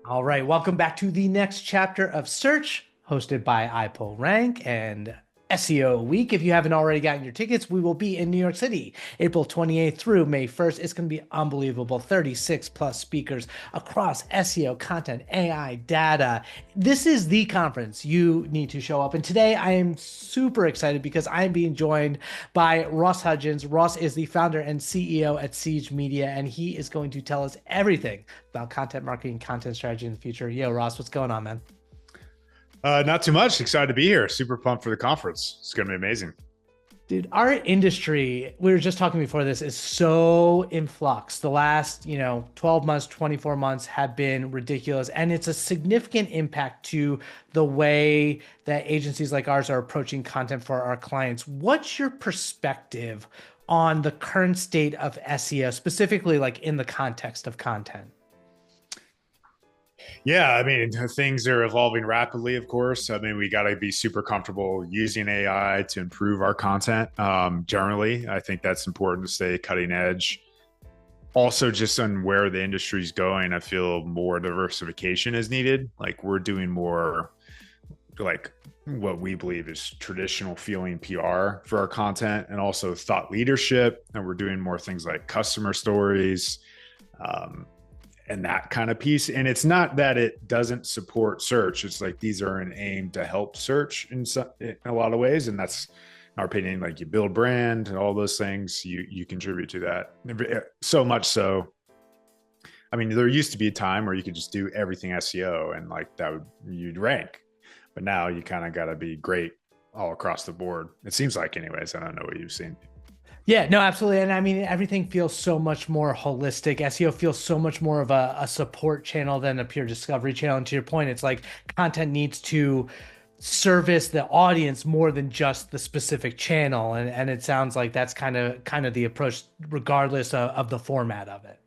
All right, welcome back to the next chapter of Search, hosted by iPullRank and SEO Week. If you haven't already gotten your tickets, we will be in New York City, April 28th through May 1st. It's going to be unbelievable. 36 plus speakers across SEO, content, AI, data. This is the conference. You need to show up. And today I am super excited because I'm being joined by Ross Hudgens. Ross is the founder and CEO at Siege Media, and he is going to tell us everything about content marketing, content strategy in the future. Yo, Ross, what's going on, man? Not too much. Excited to be here. Super pumped for the conference. It's going to be amazing. Dude, our industry, we were just talking before this, is so in flux. The last, 12 months, 24 months have been ridiculous. And it's a significant impact to the way that agencies like ours are approaching content for our clients. What's your perspective on the current state of SEO, specifically like in the context of content? Yeah, I mean, things are evolving rapidly, of course. I mean, we got to be super comfortable using AI to improve our content. Generally, I think that's important to stay cutting edge. Also, just on where the industry is going, I feel more diversification is needed. Like we're doing more like what we believe is traditional feeling PR for our content and also thought leadership. And we're doing more things like customer stories, and that kind of piece. And it's not that it doesn't support search. It's like these are an aim to help search in a lot of ways. And that's, in our opinion, like you build brand and all those things, you contribute to that. So much so. I mean, there used to be a time where you could just do everything SEO and like you'd rank. But now you kind of got to be great all across the board. It seems like anyways. I don't know what you've seen. Yeah, no, absolutely. And I mean, everything feels so much more holistic. SEO feels so much more of a support channel than a pure discovery channel. And to your point, it's like content needs to service the audience more than just the specific channel. And it sounds like that's kind of the approach, regardless of the format of it.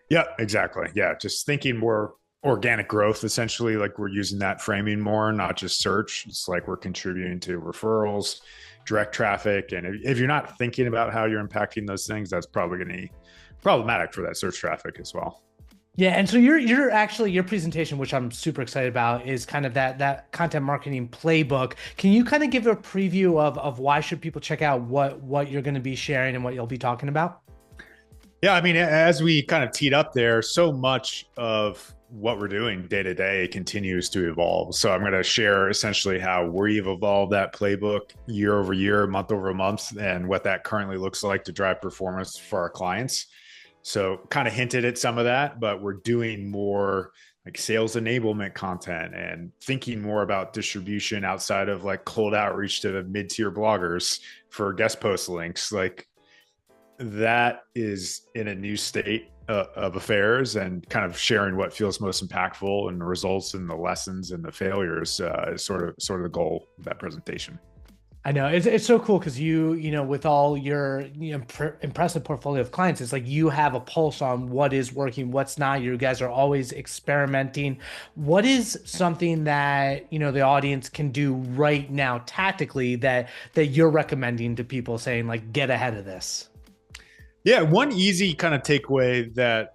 Yeah, exactly. Yeah, just thinking more organic growth, essentially, like we're using that framing more, not just search. It's like we're contributing to referrals, direct traffic. And if you're not thinking about how you're impacting those things, that's probably going to be problematic for that search traffic as well. Yeah, and so you're actually your presentation, which I'm super excited about, is kind of that content marketing playbook. Can you kind of give a preview of why should people check out what you're going to be sharing and what you'll be talking about? Yeah, I mean, as we kind of teed up there, so much of what we're doing day to day continues to evolve. So I'm going to share essentially how we've evolved that playbook year over year, month over month, and what that currently looks like to drive performance for our clients. So kind of hinted at some of that, but we're doing more like sales enablement content and thinking more about distribution outside of like cold outreach to mid-tier bloggers for guest post links. Like that is in a new state of affairs, and kind of sharing what feels most impactful and the results and the lessons and the failures is sort of the goal of that presentation. I know it's so cool because with all your impressive portfolio of clients, it's like you have a pulse on what is working, what's not. You guys are always experimenting. What is something that the audience can do right now tactically that you're recommending to people, saying like get ahead of this? Yeah, one easy kind of takeaway that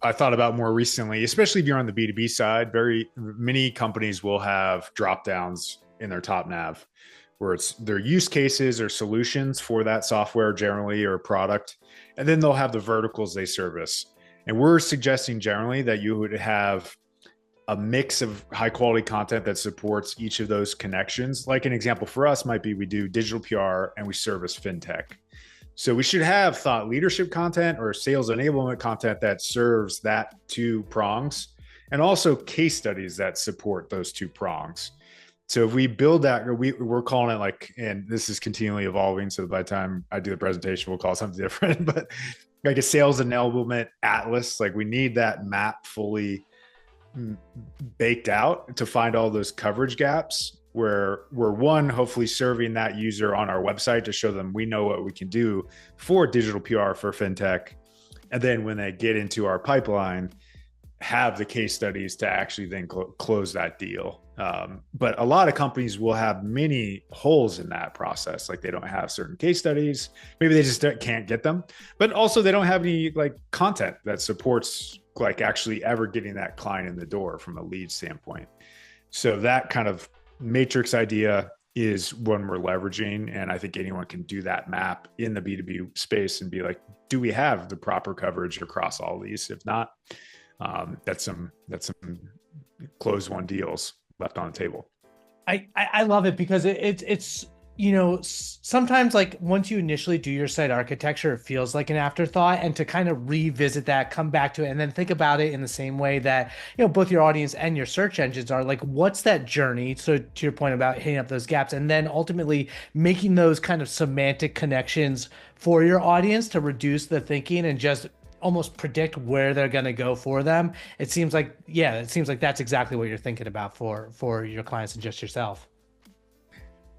I thought about more recently, especially if you're on the B2B side, very many companies will have drop downs in their top nav where it's their use cases or solutions for that software generally or product. And then they'll have the verticals they service. And we're suggesting generally that you would have a mix of high quality content that supports each of those connections. Like an example for us might be we do digital PR and we service fintech. So we should have thought leadership content or sales enablement content that serves that two prongs, and also case studies that support those two prongs. So if we build that, we're calling it like, and this is continually evolving. So by the time I do the presentation, we'll call it something different, but like a sales enablement atlas, like we need that map fully baked out to find all those coverage gaps where we're one, hopefully serving that user on our website to show them we know what we can do for digital PR for fintech. And then when they get into our pipeline, have the case studies to actually then close that deal. But a lot of companies will have many holes in that process. Like they don't have certain case studies. Maybe they just can't get them, but also they don't have any like content that supports like actually ever getting that client in the door from a lead standpoint. So that kind of matrix idea is one we're leveraging. And I think anyone can do that map in the B2B space and be like, do we have the proper coverage across all these? If not, that's some closed won deals left on the table. I love it because it's sometimes like once you initially do your site architecture, it feels like an afterthought, and to kind of revisit that, come back to it, and then think about it in the same way that both your audience and your search engines are, like, what's that journey? So to your point about hitting up those gaps, and then ultimately making those kind of semantic connections for your audience to reduce the thinking and just almost predict where they're going to go for them. It seems like that's exactly what you're thinking about for your clients and just yourself.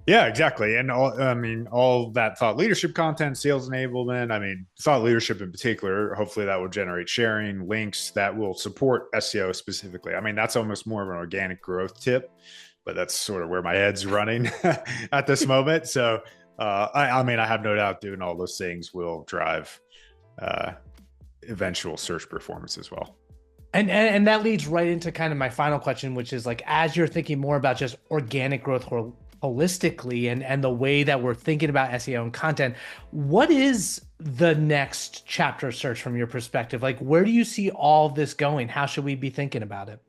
Yeah, exactly. And all that thought leadership content, sales enablement, thought leadership in particular, hopefully that will generate sharing, links that will support SEO specifically. That's almost more of an organic growth tip, but that's sort of where my head's running at this moment. So, I have no doubt doing all those things will drive eventual search performance as well. And that leads right into kind of my final question, which is like, as you're thinking more about just organic growth holistically and the way that we're thinking about SEO and content, what is the next chapter of search from your perspective? Like, where do you see all of this going? How should we be thinking about it?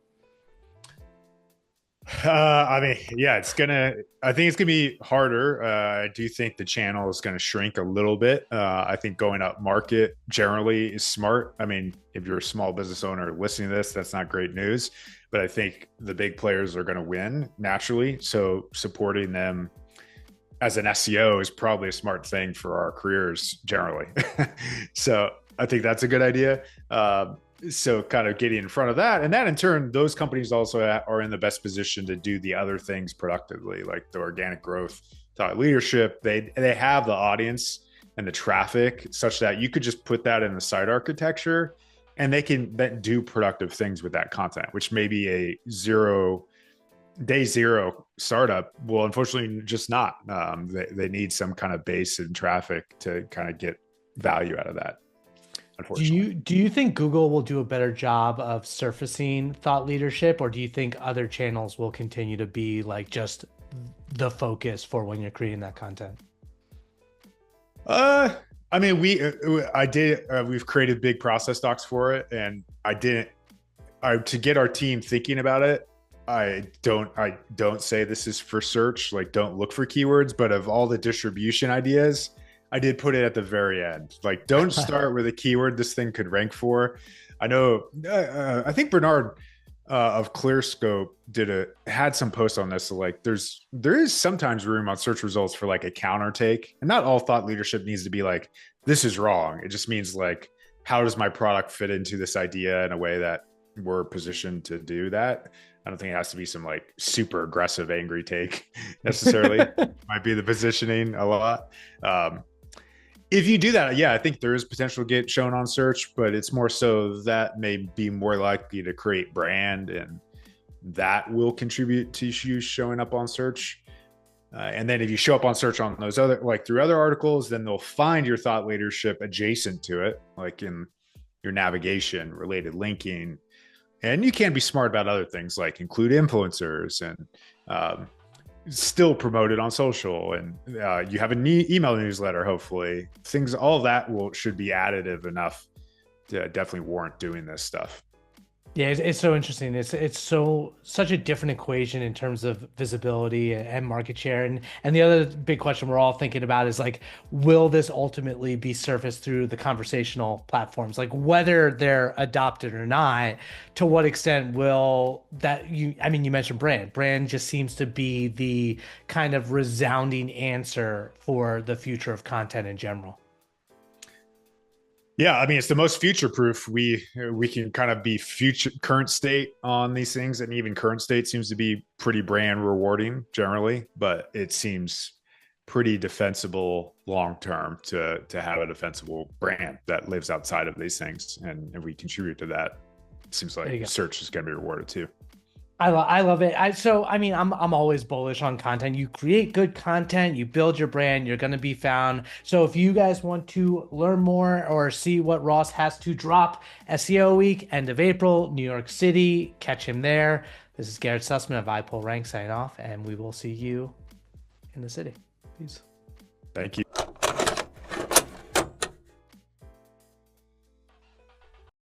I think it's gonna be harder. I do think the channel is going to shrink a little bit. I think going up market generally is smart. If you're a small business owner listening to this, that's not great news, but I think the big players are going to win naturally. So supporting them as an SEO is probably a smart thing for our careers generally. So I think that's a good idea. So kind of getting in front of that, and that in turn, those companies also are in the best position to do the other things productively, like the organic growth, thought leadership. They have the audience and the traffic such that you could just put that in the site architecture, and they can then do productive things with that content, which maybe a day zero startup will unfortunately just not. They need some kind of base in traffic to kind of get value out of that. Do you think Google will do a better job of surfacing thought leadership, or do you think other channels will continue to be like just the focus for when you're creating that content? We've created big process docs for it, and to get our team thinking about it. I don't say this is for search, like don't look for keywords, but of all the distribution ideas, I did put it at the very end. Like, don't start with a keyword this thing could rank for. I know, I think Bernard of ClearScope had some posts on this. So like, there is sometimes room on search results for like a counter take, and not all thought leadership needs to be like, this is wrong. It just means like, how does my product fit into this idea in a way that we're positioned to do that? I don't think it has to be some like super aggressive, angry take necessarily. Might be the positioning a lot. If you do that, yeah, I think there is potential to get shown on search, but it's more so that may be more likely to create brand, and that will contribute to you showing up on search. And then if you show up on search on those other, like through other articles, then they'll find your thought leadership adjacent to it, like in your navigation, related linking. And you can be smart about other things, like include influencers and still promote it on social, and you have an email newsletter. Hopefully, all of that should be additive enough to definitely warrant doing this stuff. Yeah, it's so interesting. It's such a different equation in terms of visibility and market share. And the other big question we're all thinking about is like, will this ultimately be surfaced through the conversational platforms? Like whether they're adopted or not, to what extent will that you mentioned brand. Brand just seems to be the kind of resounding answer for the future of content in general. Yeah, it's the most future-proof. We can kind of be current state on these things, and even current state seems to be pretty brand rewarding generally, but it seems pretty defensible long-term to have a defensible brand that lives outside of these things. And if we contribute to that, it seems like search is going to be rewarded too. I love it. I mean, I'm always bullish on content. You create good content, you build your brand, you're going to be found. So if you guys want to learn more or see what Ross has to drop SEO week, end of April, New York City, catch him there. This is Garrett Sussman of iPullRank signing off, and we will see you in the city. Peace. Thank you.